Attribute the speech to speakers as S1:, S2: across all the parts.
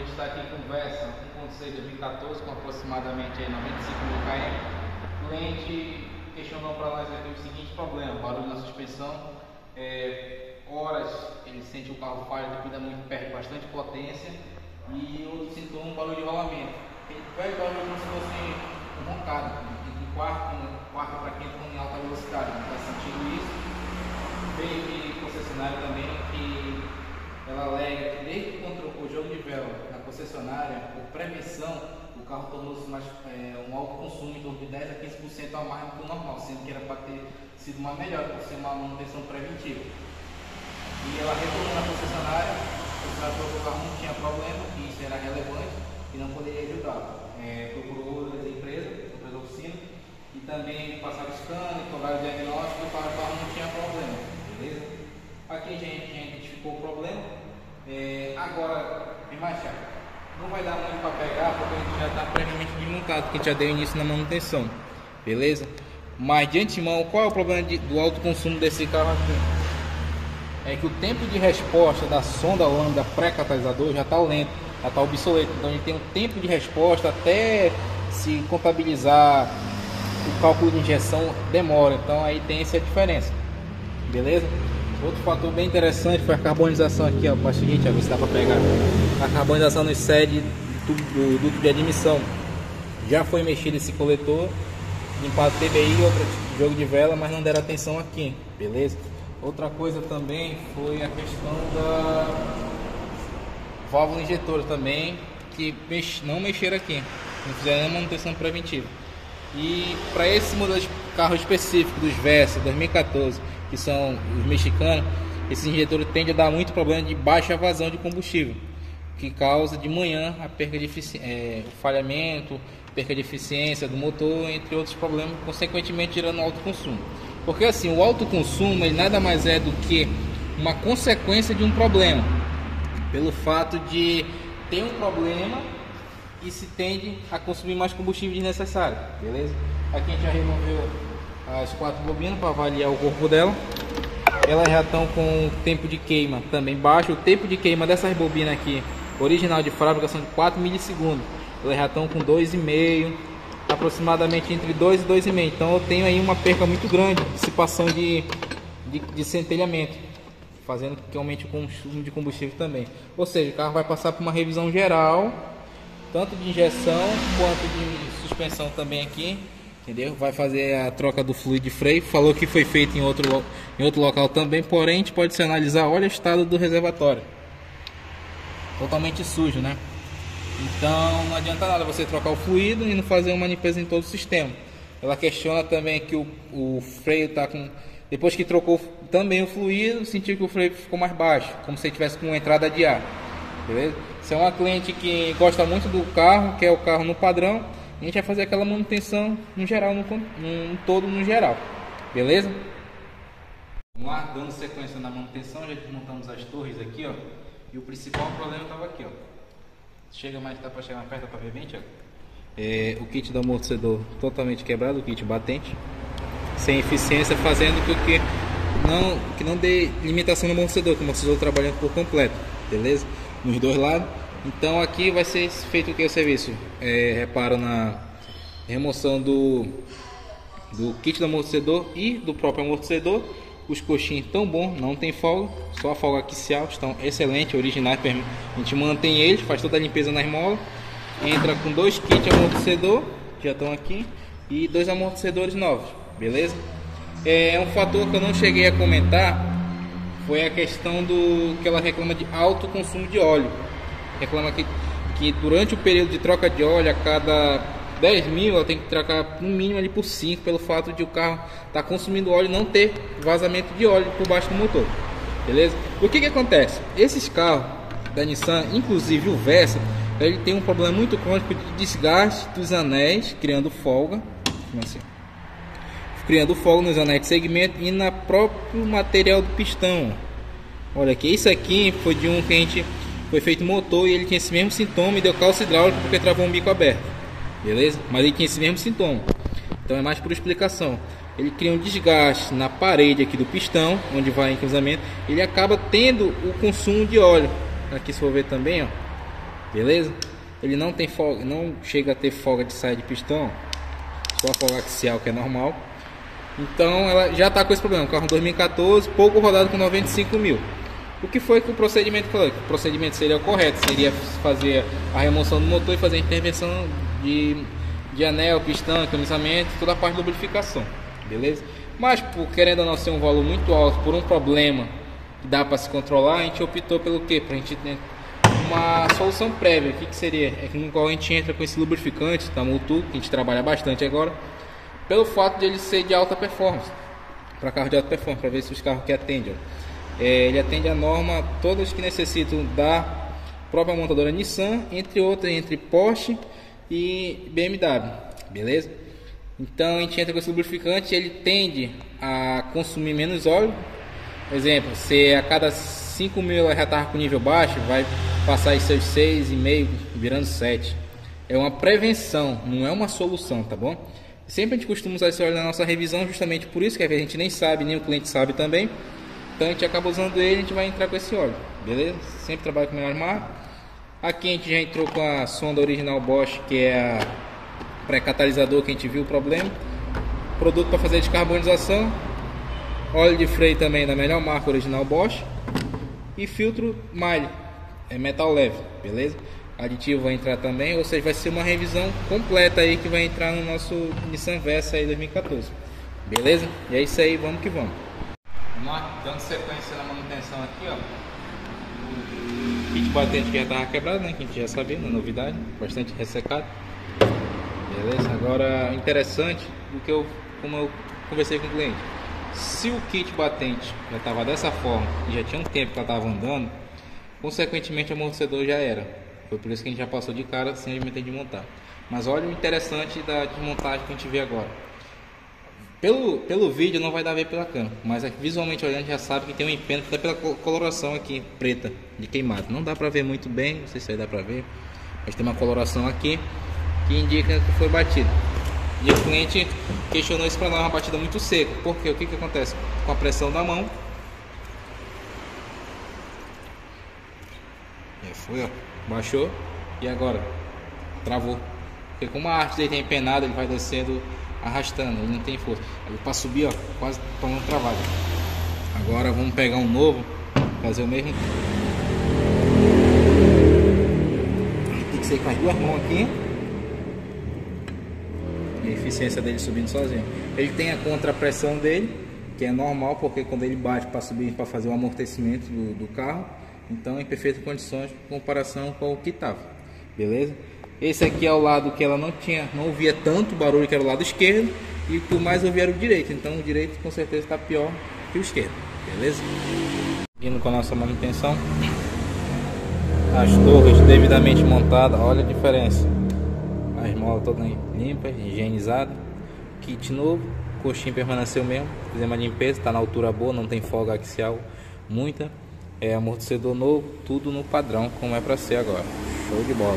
S1: gente está aqui com o Versa 1.6 2014 com aproximadamente aí 95 mil km. O cliente questionou para nós aqui o seguinte problema: barulho na suspensão, horas ele sente o carro falha, dependa muito, perde bastante potência, e outro sintoma, um barulho de rolamento. Ele perde barulho como se fosse um roncado, entre quarto para quinto em alta velocidade. Não está sentindo isso? Veio de concessionária também que ela alega que desde quando trocou o jogo de vela na concessionária, por prevenção, o carro tornou-se mais um alto consumo, em torno de 10 a 15% a mais do que o normal, sendo que era para ter sido uma melhor, por ser uma manutenção preventiva. E ela retornou na concessionária, falou que o carro não tinha problema, que isso era relevante e não poderia ajudar. Procurou outras empresas, outras oficinas, e também passaram scanner, cobraram o diagnóstico e falaram que o carro não tinha problema, beleza? Aqui a gente identificou o problema. Agora, não vai dar muito para pegar, porque a gente já está previamente desmontado, que a gente já deu início na manutenção, beleza? Mas de antemão, qual é o problema do alto consumo desse carro aqui? É que o tempo de resposta da sonda lambda pré-catalisador já está lento, já está obsoleto. Então a gente tem um tempo de resposta até se contabilizar o cálculo de injeção, demora. Então aí tem essa diferença, beleza? Outro fator bem interessante foi a carbonização aqui, ó. Para o seguinte, ó, ver se dá para pegar. A carbonização no sede do duto de admissão. Já foi mexido esse coletor, limpado TBI, outro jogo de vela, mas não deram atenção aqui, beleza? Outra coisa também foi a questão da válvula injetora também, que não mexeram aqui, não fizeram nenhuma manutenção preventiva. E para esse modelo de carro específico dos Versa 2014, que são os mexicanos, esses injetores tendem a dar muito problema de baixa vazão de combustível, que causa de manhã a perca de falhamento, perca de eficiência do motor, entre outros problemas, consequentemente gerando alto consumo. Porque assim, o alto consumo ele nada mais é do que uma consequência de um problema, pelo fato de ter um problema e se tende a consumir mais combustível desnecessário, beleza? Aqui a gente já removeu as 4 bobinas para avaliar o corpo dela. Elas já estão com o tempo de queima também baixo. O tempo de queima dessas bobinas aqui, original de fábrica, são de 4 milissegundos. Elas já estão com 2,5, aproximadamente entre 2 e 2,5. Então eu tenho aí uma perca muito grande de dissipação de centelhamento, fazendo que aumente o consumo de combustível também. Ou seja, o carro vai passar por uma revisão geral, tanto de injeção quanto de suspensão também aqui, entendeu? Vai fazer a troca do fluido de freio. Falou que foi feito em outro local também, porém a gente pode se analisar, olha o estado do reservatório, totalmente sujo, né? Então não adianta nada você trocar o fluido e não fazer uma limpeza em todo o sistema. Ela questiona também que o freio está com... Depois que trocou também o fluido, sentiu que o freio ficou mais baixo, como se tivesse com uma entrada de ar, beleza? Se é uma cliente que gosta muito do carro, quer o carro no padrão, a gente vai fazer aquela manutenção no geral, no todo no geral, beleza? Vamos lá, dando sequência na manutenção, já desmontamos as torres aqui, ó. E o principal problema estava aqui, ó. Chega mais, dá para chegar mais perto para ver bem, Thiago? O kit do amortecedor totalmente quebrado, o kit batente, sem eficiência, fazendo com que não dê limitação no amortecedor, que o amortecedor trabalhando por completo, beleza? Nos dois lados. Então aqui vai ser feito o que? O serviço? Reparo na remoção do kit do amortecedor e do próprio amortecedor. Os coxinhos estão bons, não tem folga, só a folga axial, estão excelentes, originais. A gente mantém eles, faz toda a limpeza nas molas. Entra com 2 kits amortecedor, já estão aqui, e 2 amortecedores novos, beleza? Um fator que eu não cheguei a comentar foi a questão do que ela reclama de alto consumo de óleo. Reclama que durante o período de troca de óleo, a cada 10 mil, ela tem que trocar no mínimo ali por 5, pelo fato de o carro estar consumindo óleo e não ter vazamento de óleo por baixo do motor, beleza? O que acontece? Esses carros da Nissan, inclusive o Versa, ele tem um problema muito crônico de desgaste dos anéis, criando folga, assim, criando folga nos anéis de segmento e na próprio material do pistão. Olha aqui, isso aqui foi de um que foi feito motor e ele tinha esse mesmo sintoma e deu calço hidráulico porque travou um bico aberto, beleza? Mas ele tinha esse mesmo sintoma, então é mais por explicação. Ele cria um desgaste na parede aqui do pistão, onde vai em cruzamento, ele acaba tendo o consumo de óleo. Aqui se for ver também, ó, beleza? Ele não tem folga, não chega a ter folga de saída de pistão, só a folga axial que é normal. Então ela já está com esse problema, carro 2014, pouco rodado com 95 mil. O que foi que o procedimento falou? Que o procedimento seria o correto, seria fazer a remoção do motor e fazer a intervenção de anel, pistão, economizamento, toda a parte de lubrificação, beleza? Mas por querendo ou não ser um valor muito alto, por um problema que dá para se controlar, a gente optou pelo quê? Para a gente ter uma solução prévia. O que seria? É que no qual a gente entra com esse lubrificante da Multu, que a gente trabalha bastante agora, pelo fato de ele ser de alta performance, para carro de alta performance, para ver se os carros que atendem, ele atende a norma, todos que necessitam da própria montadora Nissan, entre outras, entre Porsche e BMW, beleza? Então a gente entra com esse lubrificante, ele tende a consumir menos óleo. Por exemplo, se a cada 5 mil ela já estava com nível baixo, vai passar seus 6,5 virando 7. É uma prevenção, não é uma solução, tá bom? Sempre a gente costuma usar esse óleo na nossa revisão, justamente por isso que a gente nem sabe, nem o cliente sabe também. Então a gente acaba usando ele, a gente vai entrar com esse óleo, beleza? Sempre trabalha com melhor marca. Aqui a gente já entrou com a sonda original Bosch, que é a pré-catalisador, que a gente viu o problema. Produto para fazer descarbonização. Óleo de freio também da melhor marca original Bosch. E filtro Miley, é metal leve, beleza? Aditivo vai entrar também, ou seja, vai ser uma revisão completa aí que vai entrar no nosso Nissan Versa aí 2014. Beleza? E é isso aí, vamos que vamos. Vamos lá, dando sequência na manutenção aqui, ó. O kit batente que já estava quebrado, né? Que a gente já sabia, na novidade, bastante ressecado. Beleza? Agora, interessante, como eu conversei com o cliente, se o kit batente já estava dessa forma e já tinha um tempo que ela estava andando, consequentemente o amortecedor já era. Foi por isso que a gente já passou de cara sem a gente de montar. Mas olha o interessante da desmontagem que a gente vê agora. Pelo vídeo não vai dar a ver pela câmera, mas aqui, visualmente olhando, já sabe que tem um empeno até pela coloração aqui preta de queimado. Não dá para ver muito bem, não sei se aí dá para ver, mas tem uma coloração aqui que indica que foi batido. E o cliente questionou isso para nós, uma batida muito seca. Porque o que acontece com a pressão da mão? Foi, ó, baixou e agora travou. Porque como a arte dele tem empenado, ele vai descendo arrastando, ele não tem força. Aí para subir, ó, quase tomando travada. Agora vamos pegar um novo, fazer o mesmo. Tem que ser com as duas mãos aqui. E a eficiência dele subindo sozinho. Ele tem a contrapressão dele, que é normal, porque quando ele bate para subir, para fazer o amortecimento do carro, então em perfeitas condições em comparação com o que estava, beleza? Esse aqui é o lado que ela não ouvia tanto barulho, que era o lado esquerdo, e o que mais ouvia era o direito. Então o direito com certeza está pior que o esquerdo, beleza? Indo com a nossa manutenção, as torres devidamente montadas, olha a diferença. As molas todas limpas, higienizadas, kit novo, coxinha permaneceu mesmo, fizemos a limpeza, está na altura boa, não tem folga axial, muita. Amortecedor novo, tudo no padrão como é para ser agora. Show de bola.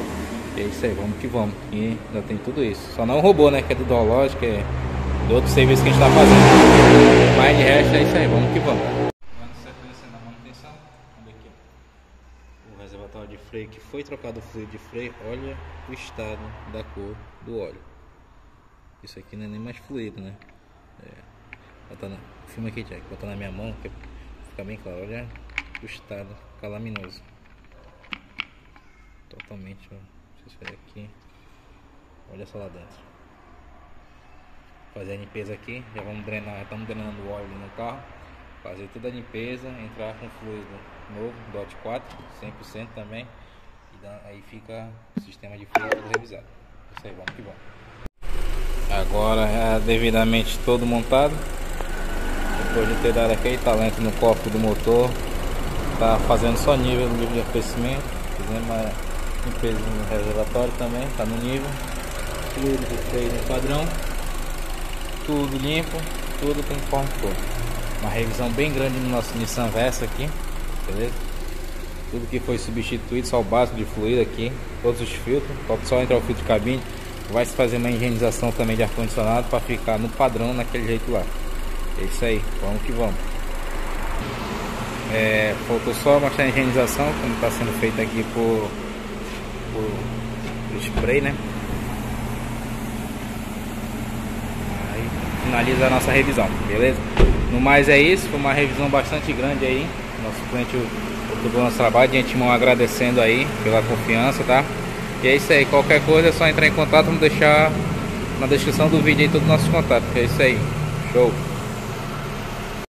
S1: E é isso aí, vamos que vamos. E ainda tem tudo isso. Só não o robô, né? Que é do Dolog, que é do outro serviço que a gente está fazendo. Mas de resto é isso aí, vamos que vamos. Dando sequência na manutenção. Olha aqui, ó. O reservatório de freio que foi trocado o fluido de freio. Olha o estado da cor do óleo. Isso aqui não é nem mais fluido, né? Filma aqui, Jack. Botar na minha mão, que fica bem claro. Olha o estado calaminoso. Totalmente, ó. Deixa eu ver aqui. Olha só lá dentro. Fazer a limpeza aqui. Já vamos drenar, já estamos drenando o óleo no carro. Fazer toda a limpeza, entrar com fluido novo, DOT 4, 100% também. E aí fica o sistema de freio todo revisado. Isso aí, vamos que vamos. Agora é devidamente todo montado. Depois de ter dado aquele talento no cofre do motor, tá fazendo só nível de aquecimento. Fizemos uma limpeza no reservatório também, tá no nível. Fluido de freio no padrão. Tudo limpo, tudo conforme for. Uma revisão bem grande no nosso Nissan Versa aqui, beleza? Tudo que foi substituído, só o básico de fluido aqui, todos os filtros, falta só entrar o filtro de cabine. Vai se fazer uma higienização também de ar-condicionado para ficar no padrão naquele jeito lá. É isso aí, vamos que vamos. Faltou só mostrar a higienização, como está sendo feita aqui por por spray, né? Aí finaliza a nossa revisão, beleza? No mais é isso, foi uma revisão bastante grande aí. Nosso cliente gostou do nosso trabalho, de antemão agradecendo aí pela confiança, tá? E é isso aí, qualquer coisa é só entrar em contato, vamos deixar na descrição do vídeo aí todos os nossos contatos, que é isso aí, show!